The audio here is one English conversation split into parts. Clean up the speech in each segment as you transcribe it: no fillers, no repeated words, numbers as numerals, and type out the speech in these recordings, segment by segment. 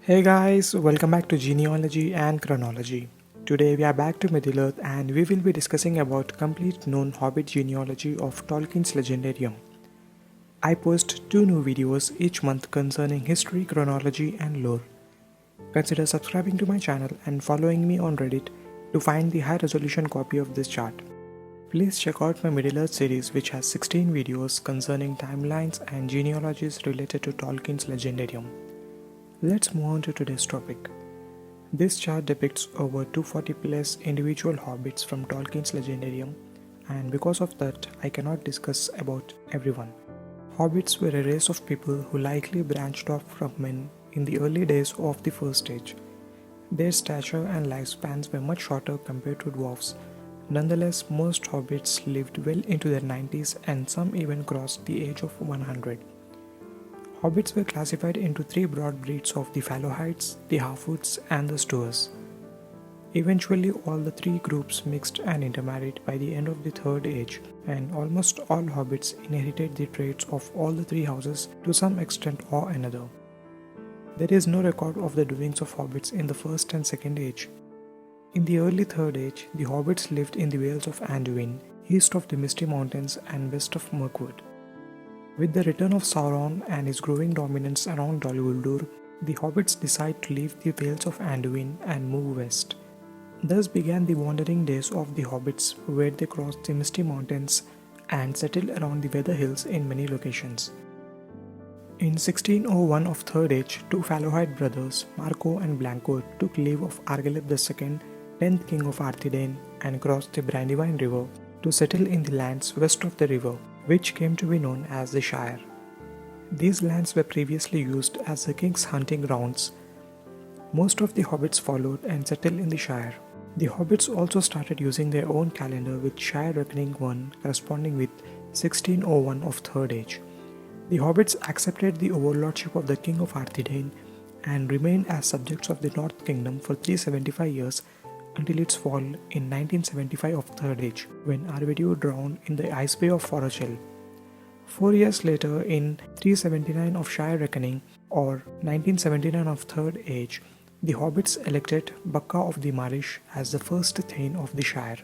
Hey guys, welcome back to Genealogy and Chronology. Today we are back to Middle Earth and we will be discussing about complete known Hobbit genealogy of Tolkien's Legendarium. I post 2 new videos each month concerning history, chronology and lore. Consider subscribing to my channel and following me on Reddit to find the high resolution copy of this chart. Please check out my Middle Earth series which has 16 videos concerning timelines and genealogies related to Tolkien's Legendarium. Let's move on to today's topic. This chart depicts over 240 plus individual hobbits from Tolkien's Legendarium, and because of that, I cannot discuss about everyone. Hobbits were a race of people who likely branched off from men in the early days of the First Age. Their stature and lifespans were much shorter compared to dwarves. Nonetheless, most hobbits lived well into their 90s and some even crossed the age of 100. Hobbits were classified into 3 broad breeds of the Fallohides, the Harfoots and the Stoors. Eventually all the 3 groups mixed and intermarried by the end of the Third Age, and almost all hobbits inherited the traits of all the 3 houses to some extent or another. There is no record of the doings of hobbits in the First and Second Age. In the early Third Age, the hobbits lived in the Vales of Anduin, east of the Misty Mountains and west of Mirkwood. With the return of Sauron and his growing dominance around Dol Guldur, the hobbits decide to leave the Vales of Anduin and move west. Thus began the wandering days of the hobbits, where they crossed the Misty Mountains and settled around the Weather Hills in many locations. In 1601 of Third Age, 2 Fallohide brothers, Marco and Blanco, took leave of Argaleb II, 10th king of Arthedain, and crossed the Brandywine River to settle in the lands west of the river, which came to be known as the Shire. These lands were previously used as the king's hunting grounds. Most of the hobbits followed and settled in the Shire. The hobbits also started using their own calendar, with Shire Reckoning 1 corresponding with 1601 of Third Age. The hobbits accepted the overlordship of the king of Arthedain and remained as subjects of the North Kingdom for 375 years until its fall in 1975 of Third Age, when Arvedu drowned in the Ice Bay of Forochel. 4 years later, in 379 of Shire Reckoning or 1979 of Third Age, the hobbits elected Bakka of the Marish as the first Thane of the Shire.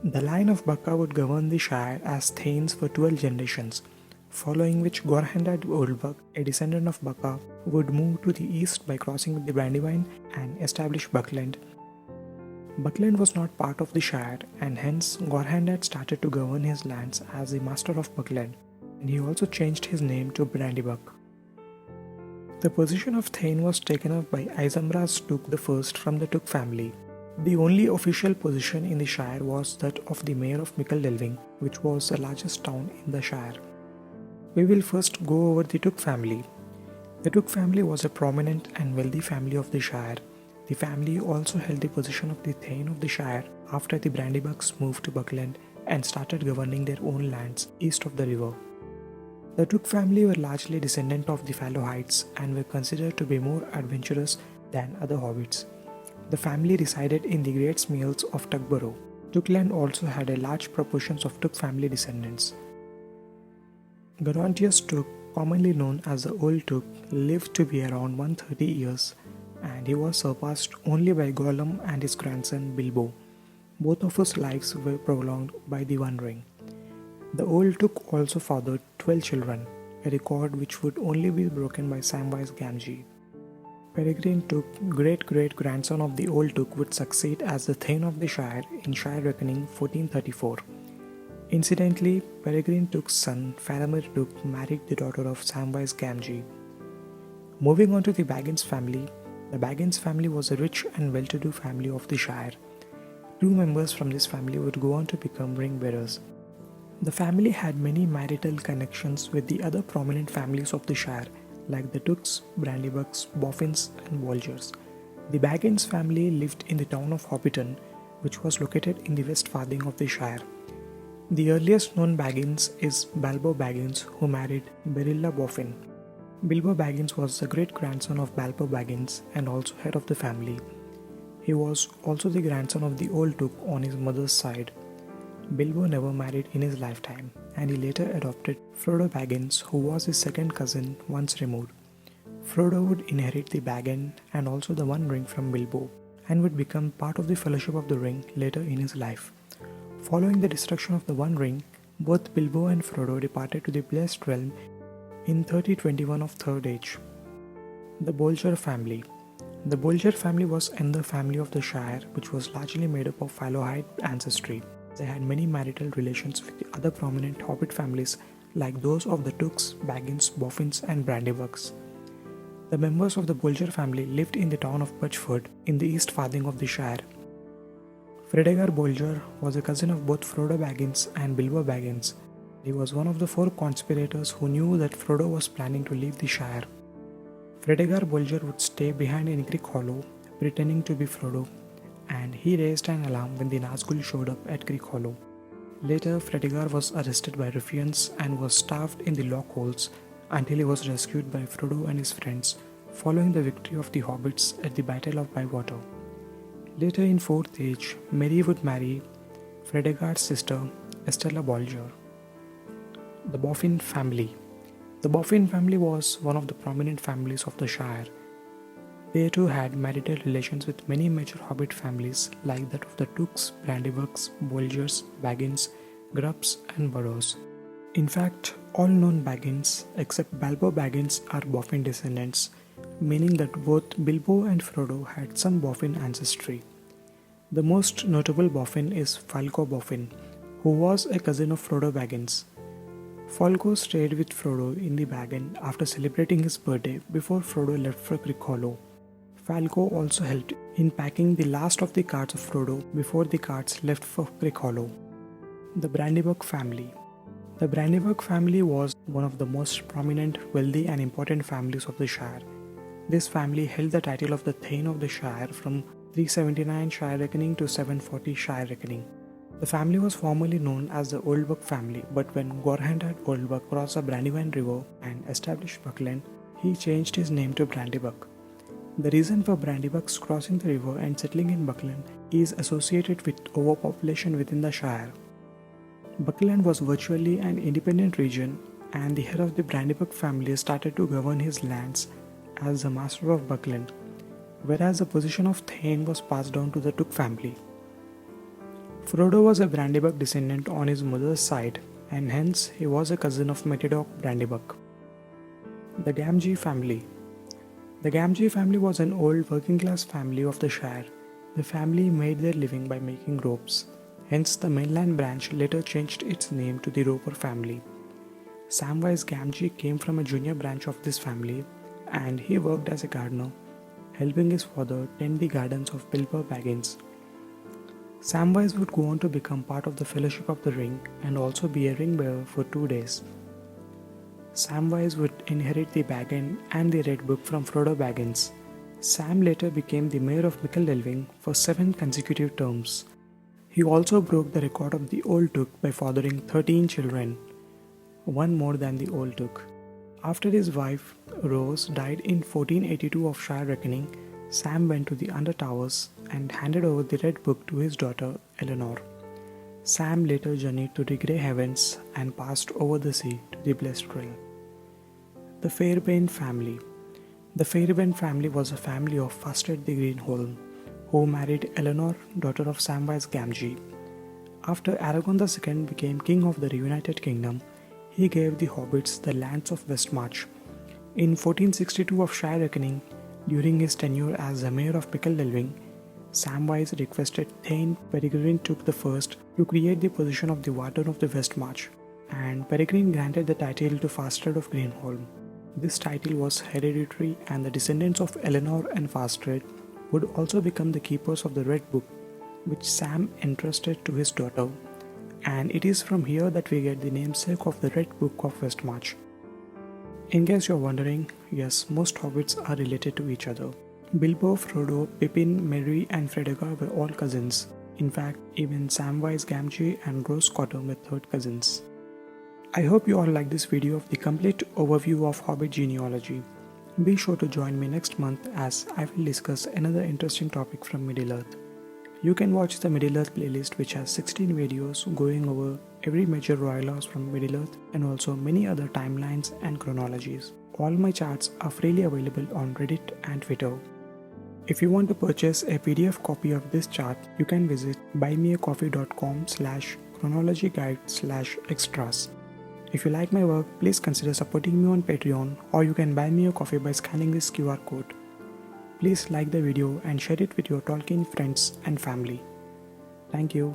The line of Bakka would govern the Shire as Thanes for 12 generations, following which Gorhendad Oldbuck, a descendant of Bakka, would move to the east by crossing the Brandywine and establish Buckland. Buckland was not part of the Shire, and hence Gorhendad started to govern his lands as the master of Buckland, and he also changed his name to Brandybuck. The position of Thane was taken up by Isambras Took I from the Took family. The only official position in the Shire was that of the mayor of Mickledelving, which was the largest town in the Shire. We will first go over the Took family. The Took family was a prominent and wealthy family of the Shire. The family also held the position of the Thane of the Shire after the Brandybucks moved to Buckland and started governing their own lands east of the river. The Took family were largely descendant of the Fallohides and were considered to be more adventurous than other hobbits. The family resided in the Great Smeals of Tuckborough. Tookland also had a large proportion of Took family descendants. Gerontius Took, commonly known as the Old Took, lived to be around 130 years, and he was surpassed only by Gollum and his grandson Bilbo. Both of whose lives were prolonged by the One Ring. The Old Took also fathered 12 children, a record which would only be broken by Samwise Gamgee. Peregrine Took, great-great-grandson of the Old Took, would succeed as the Thane of the Shire in Shire Reckoning 1434. Incidentally, Peregrine Took's son Faramir Took married the daughter of Samwise Gamgee. Moving on to the Baggins family, the Baggins family was a rich and well-to-do family of the Shire. 2 members from this family would go on to become ring bearers. The family had many marital connections with the other prominent families of the Shire, like the Tooks, Brandybucks, Boffins, and Bolgers. The Baggins family lived in the town of Hobbiton, which was located in the West Farthing of the Shire. The earliest known Baggins is Balbo Baggins, who married Berilla Boffin. Bilbo Baggins was the great-grandson of Balbo Baggins and also head of the family. He was also the grandson of the Old Took on his mother's side. Bilbo never married in his lifetime, and he later adopted Frodo Baggins, who was his second cousin once removed. Frodo would inherit the Bag End and also the One Ring from Bilbo, and would become part of the Fellowship of the Ring later in his life. Following the destruction of the One Ring, both Bilbo and Frodo departed to the Blessed Realm in 3021 of Third Age. The Bolger family. The Bolger family was another family of the Shire which was largely made up of Fallohide ancestry. They had many marital relations with the other prominent Hobbit families like those of the Tooks, Baggins, Boffins and Brandybucks. The members of the Bolger family lived in the town of Birchford in the East Farthing of the Shire. Fredegar Bolger was a cousin of both Frodo Baggins and Bilbo Baggins. He was one of the 4 conspirators who knew that Frodo was planning to leave the Shire. Fredegar Bolger would stay behind in Crick Hollow, pretending to be Frodo, and he raised an alarm when the Nazgul showed up at Crick Hollow. Later, Fredegar was arrested by ruffians and was starved in the lock holes until he was rescued by Frodo and his friends following the victory of the Hobbits at the Battle of Bywater. Later in 4th Age, Merry would marry Fredegar's sister, Estella Bolger. The Boffin family. The Boffin family was one of the prominent families of the Shire. They too had marital relations with many major Hobbit families like that of the Tooks, Brandybucks, Bolgers, Baggins, Grubbs and Burrows. In fact, all known Baggins except Balbo Baggins are Boffin descendants, meaning that both Bilbo and Frodo had some Boffin ancestry. The most notable Boffin is Falco Boffin, who was a cousin of Frodo Baggins. Falco stayed with Frodo in the Bag End after celebrating his birthday before Frodo left for Crick Hollow. Falco also helped in packing the last of the cards of Frodo before the cards left for Crick Hollow. The Brandybuck family. The Brandybuck family was one of the most prominent, wealthy and important families of the Shire. This family held the title of the Thane of the Shire from 379 Shire Reckoning to 740 Shire Reckoning. The family was formerly known as the Oldbuck family, but when Gorhand Oldbuck crossed the Brandywine River and established Buckland, he changed his name to Brandybuck. The reason for Brandybucks crossing the river and settling in Buckland is associated with overpopulation within the Shire. Buckland was virtually an independent region, and the head of the Brandybuck family started to govern his lands as the master of Buckland, whereas the position of Thane was passed down to the Took family. Frodo was a Brandybuck descendant on his mother's side, and hence he was a cousin of Metidoc Brandybuck. The Gamgee family. The Gamgee family was an old working-class family of the Shire. The family made their living by making ropes. Hence, the mainland branch later changed its name to the Roper family. Samwise Gamgee came from a junior branch of this family, and he worked as a gardener, helping his father tend the gardens of Bilbo Baggins. Samwise would go on to become part of the Fellowship of the Ring and also be a ring bearer for 2 days. Samwise would inherit the Bag End and the Red Book from Frodo Baggins. Sam later became the mayor of Mickle Delving for 7 consecutive terms. He also broke the record of the Old Took by fathering 13 children, one more than the Old Took. After his wife, Rose, died in 1482 of Shire Reckoning, Sam went to the Under Towers and handed over the Red Book to his daughter, Eleanor. Sam later journeyed to the Grey Heavens and passed over the sea to the Blessed Realm. The Fairbane family. The Fairbane family was a family of Fusted the Greenholm, who married Eleanor, daughter of Samwise Gamgee. After Aragorn II became king of the reunited kingdom, he gave the Hobbits the lands of Westmarch. In 1462 of Shire Reckoning, during his tenure as the mayor of Mickle Delving, Samwise requested Thane Peregrine Took I to create the position of the Warden of the Westmarch, and Peregrine granted the title to Fastred of Greenholm. This title was hereditary, and the descendants of Eleanor and Fastred would also become the keepers of the Red Book, which Sam entrusted to his daughter, and it is from here that we get the namesake of the Red Book of Westmarch. In case you're wondering, yes, most hobbits are related to each other. Bilbo, Frodo, Pippin, Merry and Fredegar were all cousins. In fact, even Samwise Gamgee and Rose Cotter were third cousins. I hope you all like this video of the complete overview of Hobbit genealogy. Be sure to join me next month as I will discuss another interesting topic from Middle-earth. You can watch the Middle-earth playlist, which has 16 videos going over every major royal house from Middle-earth and also many other timelines and chronologies. All my charts are freely available on Reddit and Twitter. If you want to purchase a PDF copy of this chart, you can visit buymeacoffee.com/chronologyguide/extras. If you like my work, please consider supporting me on Patreon, or you can buy me a coffee by scanning this QR code. Please like the video and share it with your Tolkien friends and family. Thank you.